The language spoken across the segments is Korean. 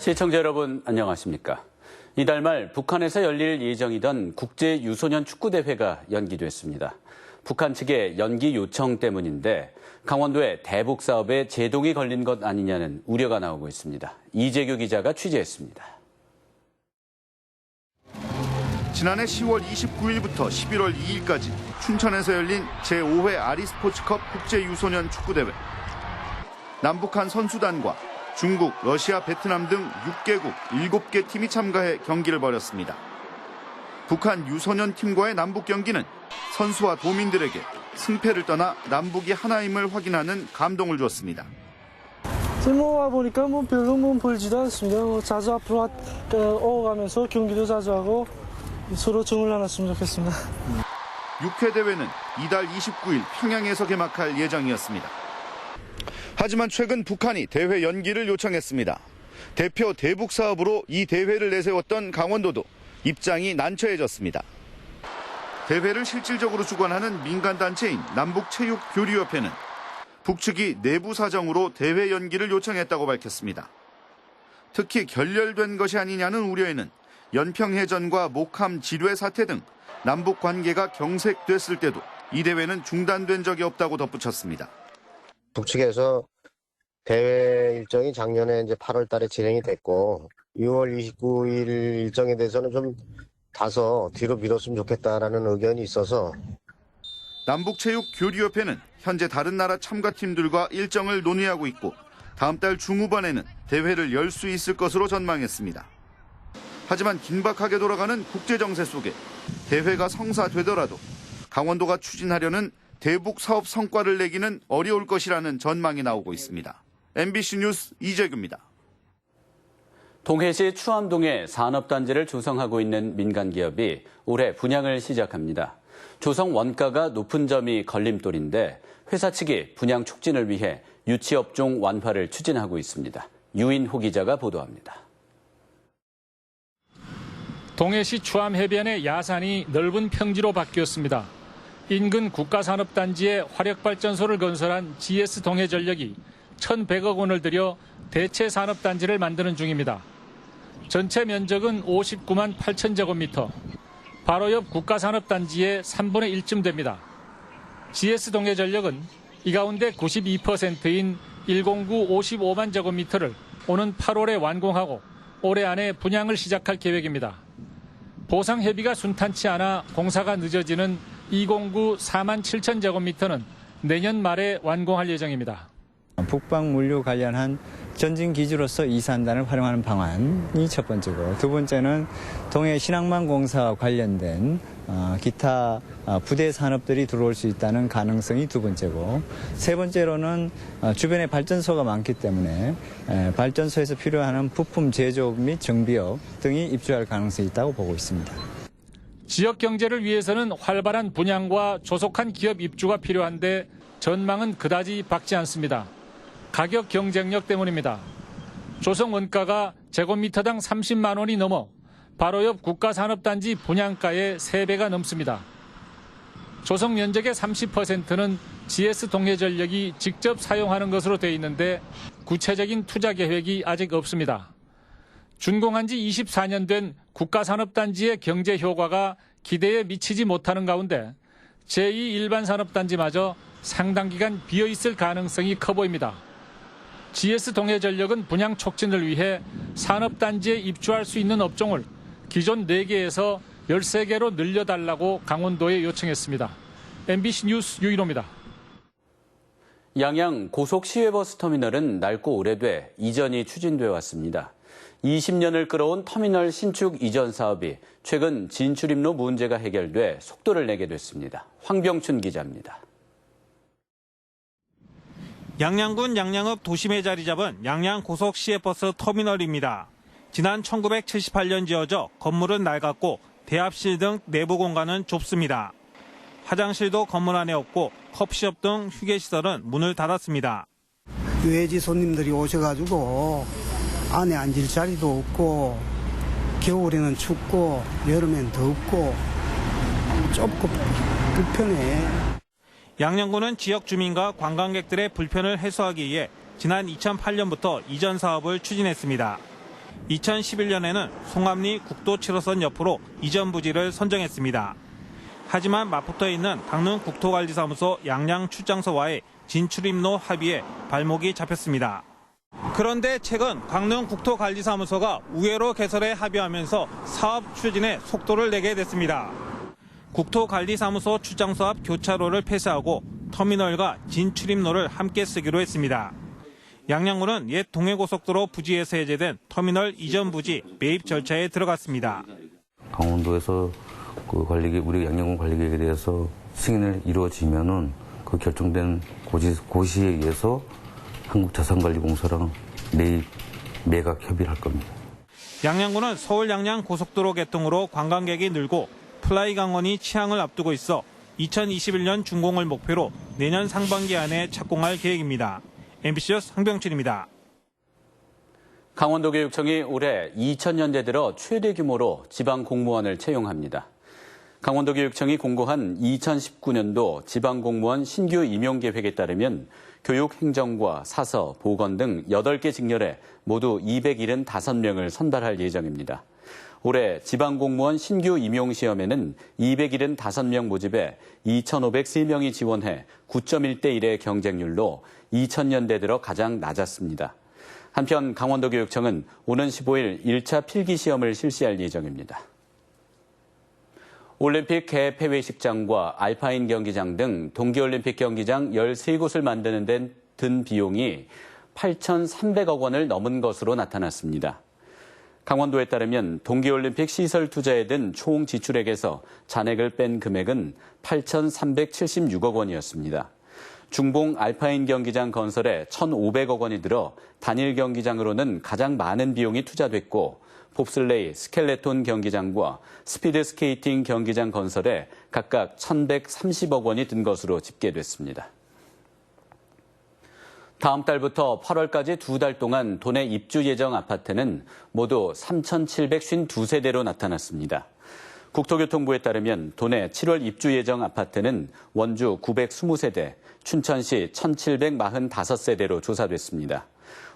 시청자 여러분 안녕하십니까? 이달 말 북한에서 열릴 예정이던 국제 유소년 축구대회가 연기됐습니다. 북한 측의 연기 요청 때문인데 강원도의 대북 사업에 제동이 걸린 것 아니냐는 우려가 나오고 있습니다. 이재규 기자가 취재했습니다. 지난해 10월 29일부터 11월 2일까지 춘천에서 열린 제5회 아리스포츠컵 국제 유소년 축구대회. 남북한 선수단과 중국, 러시아, 베트남 등 6개국 7개 팀이 참가해 경기를 벌였습니다. 북한 유소년 팀과의 남북 경기는 선수와 도민들에게 승패를 떠나 남북이 하나임을 확인하는 감동을 줬습니다. 와 보니까 별로 보이지도 않습니다. 자주 앞으로 어가면서 경기도 자주 하고 서로 정을 나눴으면 좋겠습니다. 6회 대회는 이달 29일 평양에서 개막할 예정이었습니다. 하지만 최근 북한이 대회 연기를 요청했습니다. 대표 대북 사업으로 이 대회를 내세웠던 강원도도 입장이 난처해졌습니다. 대회를 실질적으로 주관하는 민간단체인 남북체육교류협회는 북측이 내부 사정으로 대회 연기를 요청했다고 밝혔습니다. 특히 결렬된 것이 아니냐는 우려에는 연평해전과 목함 지뢰 사태 등 남북 관계가 경색됐을 때도 이 대회는 중단된 적이 없다고 덧붙였습니다. 북측에서 대회 일정이 작년에 이제 8월 달에 진행이 됐고 6월 29일 일정에 대해서는 좀 다소 뒤로 미뤘으면 좋겠다라는 의견이 있어서 남북체육교류협회는 현재 다른 나라 참가팀들과 일정을 논의하고 있고 다음 달 중후반에는 대회를 열 수 있을 것으로 전망했습니다. 하지만 긴박하게 돌아가는 국제정세 속에 대회가 성사되더라도 강원도가 추진하려는 대북 사업 성과를 내기는 어려울 것이라는 전망이 나오고 있습니다. MBC 뉴스 이재규입니다. 동해시 추암동에 산업단지를 조성하고 있는 민간기업이 올해 분양을 시작합니다. 조성 원가가 높은 점이 걸림돌인데 회사 측이 분양 촉진을 위해 유치업종 완화를 추진하고 있습니다. 유인호 기자가 보도합니다. 동해시 추암 해변의 야산이 넓은 평지로 바뀌었습니다. 인근 국가산업단지에 화력발전소를 건설한 GS동해전력이 1,100억 원을 들여 대체 산업단지를 만드는 중입니다. 전체 면적은 59만 8천 제곱미터, 바로 옆 국가산업단지의 3분의 1쯤 됩니다. GS동해전력은 이 가운데 92%인 109 55만 제곱미터를 오는 8월에 완공하고 올해 안에 분양을 시작할 계획입니다. 보상 협의가 순탄치 않아 공사가 늦어지는 209 4만 7천 제곱미터는 내년 말에 완공할 예정입니다. 북방 물류 관련한 전진 기지로서 이 산단을 활용하는 방안이 첫 번째고, 두 번째는 동해 신항만 공사와 관련된 기타 부대 산업들이 들어올 수 있다는 가능성이 두 번째고, 세 번째로는 주변에 발전소가 많기 때문에 발전소에서 필요한 부품 제조업 및 정비업 등이 입주할 가능성이 있다고 보고 있습니다. 지역 경제를 위해서는 활발한 분양과 조속한 기업 입주가 필요한데 전망은 그다지 밝지 않습니다. 가격 경쟁력 때문입니다. 조성 원가가 제곱미터당 30만 원이 넘어 바로 옆 국가산업단지 분양가의 3배가 넘습니다. 조성 면적의 30%는 GS동해전력이 직접 사용하는 것으로 돼 있는데 구체적인 투자 계획이 아직 없습니다. 준공한 지 24년 된 국가산업단지의 경제 효과가 기대에 미치지 못하는 가운데 제2 일반산업단지마저 상당 기간 비어있을 가능성이 커 보입니다. GS동해전력은 분양 촉진을 위해 산업단지에 입주할 수 있는 업종을 기존 4개에서 13개로 늘려달라고 강원도에 요청했습니다. MBC 뉴스 유인호입니다. 양양 고속시외버스 터미널은 낡고 오래돼 이전이 추진돼 왔습니다. 20년을 끌어온 터미널 신축 이전 사업이 최근 진출입로 문제가 해결돼 속도를 내게 됐습니다. 황병춘 기자입니다. 양양군 양양읍 도심에 자리 잡은 양양 고속시외버스 터미널입니다. 지난 1978년 지어져 건물은 낡았고 대합실 등 내부 공간은 좁습니다. 화장실도 건물 안에 없고 커피숍 등 휴게시설은 문을 닫았습니다. 외지 손님들이 오셔가지고 안에 앉을 자리도 없고 겨울에는 춥고 여름엔 덥고 좁고 불편해. 양양군은 지역 주민과 관광객들의 불편을 해소하기 위해 지난 2008년부터 이전 사업을 추진했습니다. 2011년에는 송암리 국도 7호선 옆으로 이전 부지를 선정했습니다. 하지만 맞붙어 있는 강릉 국토관리사무소 양양 출장소와의 진출입로 합의에 발목이 잡혔습니다. 그런데 최근 강릉 국토관리사무소가 우회로 개설에 합의하면서 사업 추진에 속도를 내게 됐습니다. 국토관리사무소 출장소 앞 교차로를 폐쇄하고 터미널과 진출입로를 함께 쓰기로 했습니다. 양양군은 옛 동해고속도로 부지에서 해제된 터미널 이전 부지 매입 절차에 들어갔습니다. 강원도에서 우리 양양군 관리계획에 대해서 승인을 이루어지면은 그 결정된 고시에 의해서 한국자산관리공사랑 매각 협의를 할 겁니다. 양양군은 서울 양양 고속도로 개통으로 관광객이 늘고 플라이 강원이 취항을 앞두고 있어 2021년 준공을 목표로 내년 상반기 안에 착공할 계획입니다. MBC 뉴스 황병철입니다. 강원도교육청이 올해 2000년대 들어 최대 규모로 지방 공무원을 채용합니다. 강원도교육청이 공고한 2019년도 지방공무원 신규 임용 계획에 따르면 교육행정과 사서, 보건 등 8개 직렬에 모두 275명을 선발할 예정입니다. 올해 지방공무원 신규 임용시험에는 275명 모집에 2,503명이 지원해 9.1대 1의 경쟁률로 2000년대 들어 가장 낮았습니다. 한편 강원도교육청은 오는 15일 1차 필기시험을 실시할 예정입니다. 올림픽 개폐회식장과 알파인 경기장 등 동계올림픽 경기장 13곳을 만드는 데 든 비용이 8,300억 원을 넘은 것으로 나타났습니다. 강원도에 따르면 동계올림픽 시설 투자에 든 총 지출액에서 잔액을 뺀 금액은 8,376억 원이었습니다. 중봉 알파인 경기장 건설에 1,500억 원이 들어 단일 경기장으로는 가장 많은 비용이 투자됐고 봅슬레이, 스켈레톤 경기장과 스피드 스케이팅 경기장 건설에 각각 1,130억 원이 든 것으로 집계됐습니다. 다음 달부터 8월까지 2달 동안 도내 입주 예정 아파트는 모두 3,752세대로 나타났습니다. 국토교통부에 따르면 도내 7월 입주 예정 아파트는 원주 920세대, 춘천시 1,745세대로 조사됐습니다.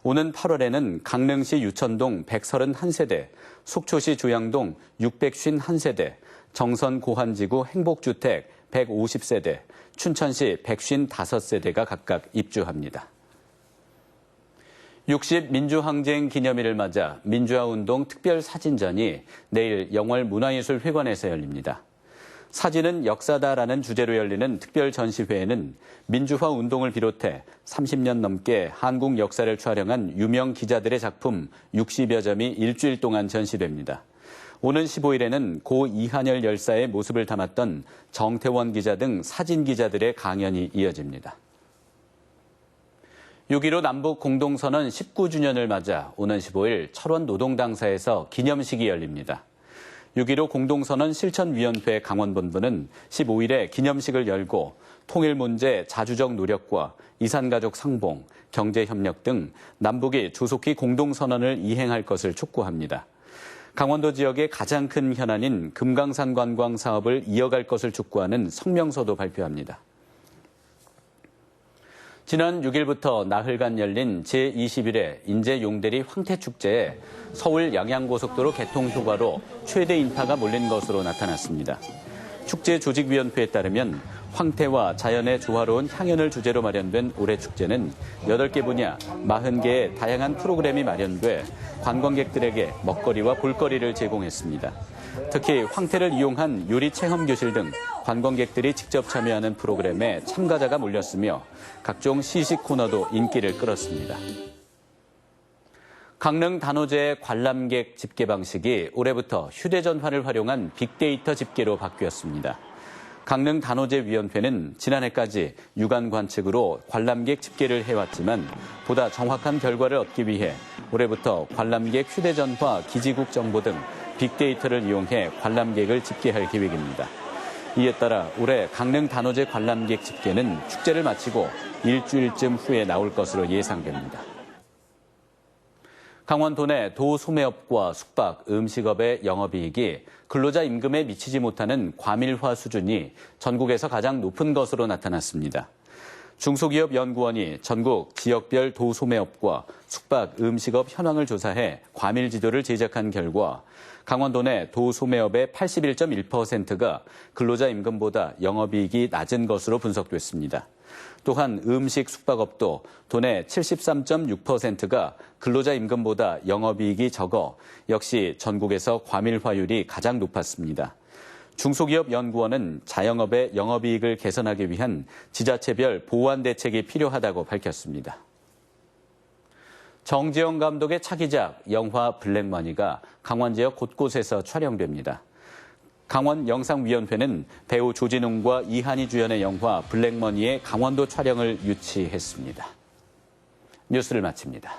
오는 8월에는 강릉시 유천동 131세대, 속초시 조양동 651세대, 정선 고환지구 행복주택 150세대, 춘천시 155세대가 각각 입주합니다. 60 민주항쟁 기념일을 맞아 민주화운동 특별사진전이 내일 영월문화예술회관에서 열립니다. 사진은 역사다라는 주제로 열리는 특별 전시회에는 민주화 운동을 비롯해 30년 넘게 한국 역사를 촬영한 유명 기자들의 작품 60여 점이 일주일 동안 전시됩니다. 오는 15일에는 고 이한열 열사의 모습을 담았던 정태원 기자 등 사진 기자들의 강연이 이어집니다. 6.15 남북 공동선언 19주년을 맞아 오는 15일 철원 노동당사에서 기념식이 열립니다. 6.15 공동선언 실천위원회 강원본부는 15일에 기념식을 열고 통일 문제 자주적 노력과 이산가족 상봉, 경제협력 등 남북이 조속히 공동선언을 이행할 것을 촉구합니다. 강원도 지역의 가장 큰 현안인 금강산 관광 사업을 이어갈 것을 촉구하는 성명서도 발표합니다. 지난 6일부터 나흘간 열린 제21회 인제용대리 황태축제에 서울 양양고속도로 개통 효과로 최대 인파가 몰린 것으로 나타났습니다. 축제 조직위원회에 따르면 황태와 자연의 조화로운 향연을 주제로 마련된 올해 축제는 8개 분야 40개의 다양한 프로그램이 마련돼 관광객들에게 먹거리와 볼거리를 제공했습니다. 특히 황태를 이용한 요리 체험 교실 등 관광객들이 직접 참여하는 프로그램에 참가자가 몰렸으며 각종 시식 코너도 인기를 끌었습니다. 강릉 단오제의 관람객 집계 방식이 올해부터 휴대전화를 활용한 빅데이터 집계로 바뀌었습니다. 강릉 단오제위원회는 지난해까지 육안 관측으로 관람객 집계를 해왔지만 보다 정확한 결과를 얻기 위해 올해부터 관람객 휴대전화 기지국 정보 등 빅데이터를 이용해 관람객을 집계할 계획입니다. 이에 따라 올해 강릉 단오제 관람객 집계는 축제를 마치고 일주일쯤 후에 나올 것으로 예상됩니다. 강원 도내 도소매업과 숙박, 음식업의 영업이익이 근로자 임금에 미치지 못하는 과밀화 수준이 전국에서 가장 높은 것으로 나타났습니다. 중소기업연구원이 전국 지역별 도소매업과 숙박, 음식업 현황을 조사해 과밀 지도를 제작한 결과 강원도 내 도소매업의 81.1%가 근로자 임금보다 영업이익이 낮은 것으로 분석됐습니다. 또한 음식 숙박업도 도내 73.6%가 근로자 임금보다 영업이익이 적어 역시 전국에서 과밀화율이 가장 높았습니다. 중소기업연구원은 자영업의 영업이익을 개선하기 위한 지자체별 보완 대책이 필요하다고 밝혔습니다. 정재영 감독의 차기작 영화 블랙머니가 강원 지역 곳곳에서 촬영됩니다. 강원영상위원회는 배우 조진웅과 이한이 주연의 영화 블랙머니의 강원도 촬영을 유치했습니다. 뉴스를 마칩니다.